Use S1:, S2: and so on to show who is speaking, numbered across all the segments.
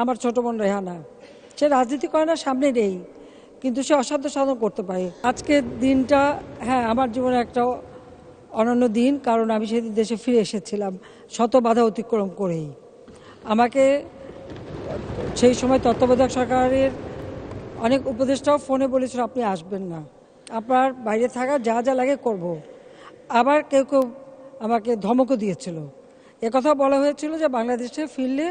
S1: আমার ছোট বোন রেহানা। সে রাজনীতি করে না, সামনে নেই, কিন্তু সে অসাধ্য সাধন করতে পারে। আজকের দিনটা হ্যাঁ আমার জীবনে একটা অনন্য দিন, কারণ আমি সেদিন দেশে ফিরে এসেছিলাম শত বাধা অতিক্রম করেই। আমাকে সেই সময় তত্ত্বাবধায়ক সরকারের অনেক উপদেষ্টাও ফোনে বলেছিল আপনি আসবেন না, আপনার বাইরে থাকা যা যা লাগে করব। আবার কেউ কেউ আমাকে ধমকও দিয়েছিল। একথা বলা হয়েছিল যে বাংলাদেশে ফিরলে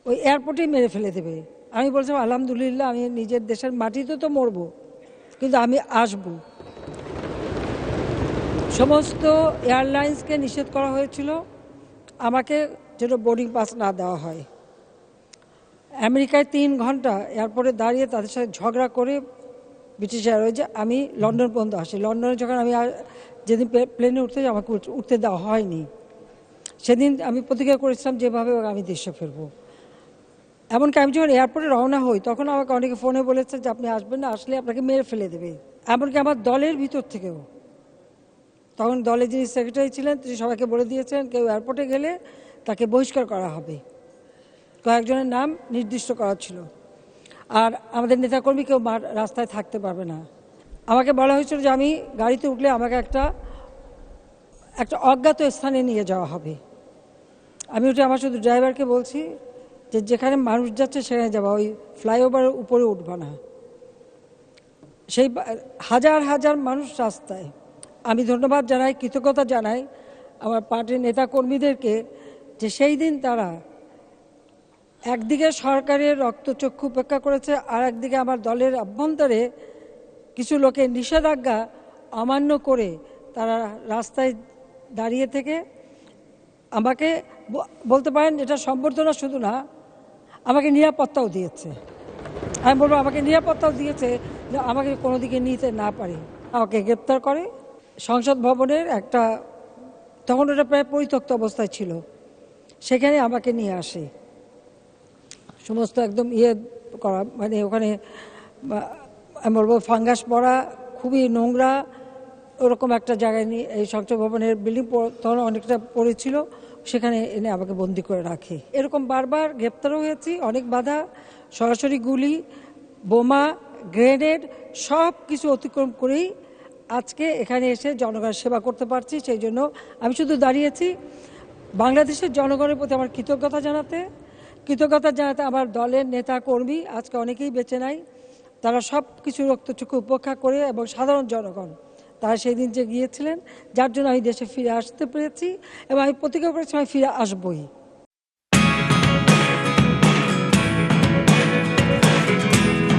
S1: ওই এয়ারপোর্টেই মেরে ফেলে দেবে। আমি বলছিলাম আলহামদুলিল্লাহ, আমি নিজের দেশের মাটিতে তো মরবো, কিন্তু আমি আসব। সমস্ত এয়ারলাইন্সকে নিষেধ করা হয়েছিল আমাকে যেন বোর্ডিং পাস না দেওয়া হয়। আমেরিকায় 3 ঘন্টা এয়ারপোর্টে দাঁড়িয়ে তাদের সাথে ঝগড়া করে ব্রিটিশ এয়ারওয়েজে আমি লন্ডন পর্যন্ত আসি। লন্ডনে যখন আমি যেদিন প্লেনে উঠতে আমাকে উঠতে দেওয়া হয়নি, সেদিন আমি প্রতিজ্ঞা করেছিলাম যেভাবে আমি দেশে ফিরবো। এমনকি আমি যখন এয়ারপোর্টে রওনা হই তখন আমাকে অনেকে ফোনে বলেছে যে আপনি আসবেন না, আসলে আপনাকে মেরে ফেলে দেবে। এমনকি আমার দলের ভিতর থেকেও, তখন দলের যিনি সেক্রেটারি ছিলেন তিনি সবাইকে বলে দিয়েছেন কেউ এয়ারপোর্টে গেলে তাকে বহিষ্কার করা হবে। কয়েকজনের নাম নির্দিষ্ট করা ছিল। আর আমাদের নেতাকর্মী কেউ রাস্তায় থাকতে পারবে না। আমাকে বলা হয়েছিল যে আমি গাড়িতে উঠলে আমাকে একটা অজ্ঞাত স্থানে নিয়ে যাওয়া হবে। আমি উঠে আমার শুধু ড্রাইভারকে বলছি যে যেখানে মানুষ যাচ্ছে সেখানে যাবা, ওই ফ্লাইওভারের উপরে উঠবা না। সেই হাজার হাজার মানুষ রাস্তায়। আমি ধন্যবাদ জানাই, কৃতজ্ঞতা জানাই আমার পার্টির নেতাকর্মীদেরকে যে সেই দিন তারা একদিকে সরকারের রক্তচক্ষু উপেক্ষা করেছে, আর একদিকে আমার দলের অভ্যন্তরে কিছু লোকের নিষেধাজ্ঞা অমান্য করে তারা রাস্তায় দাঁড়িয়ে থেকে আমাকে বলতে পারেন এটা সম্বর্ধনা শুধু না, আমাকে নিরাপত্তাও দিয়েছে। আমি বলবো আমাকে নিরাপত্তাও দিয়েছে যে আমাকে কোনো দিকে নিতে না পারে। আমাকে গ্রেপ্তার করে সংসদ ভবনের তখন ওটা প্রায় পরিত্যক্ত অবস্থায় ছিল, সেখানে আমাকে নিয়ে আসে। সমস্ত একদম করা, মানে ওখানে আমি বলবো ফাঙ্গাস পড়া, খুবই নোংরা, ওরকম একটা জায়গায় নিয়ে এই সংসদ ভবনের বিল্ডিং তখন অনেকটা পড়েছিল, সেখানে এনে আমাকে বন্দি করে রাখে। এরকম বারবার গ্রেপ্তারও হয়েছি, অনেক বাধা, সরাসরি গুলি, বোমা, গ্রেনেড সব কিছু অতিক্রম করেই আজকে এখানে এসে জনগণের সেবা করতে পারছি। সেই জন্য আমি শুধু দাঁড়িয়েছি বাংলাদেশের জনগণের প্রতি আমার কৃতজ্ঞতা জানাতে আমার দলের নেতা কর্মী আজকে অনেকেই বেঁচে নাই, তারা সব কিছু রক্তচক্ষু উপেক্ষা করে, এবং সাধারণ জনগণ তারা সেই দিন যে গিয়েছিলেন, যার জন্য আমি দেশে ফিরে আসতে পেরেছি, এবং আমি প্রতিজ্ঞা করেছি আমি ফিরে আসবই।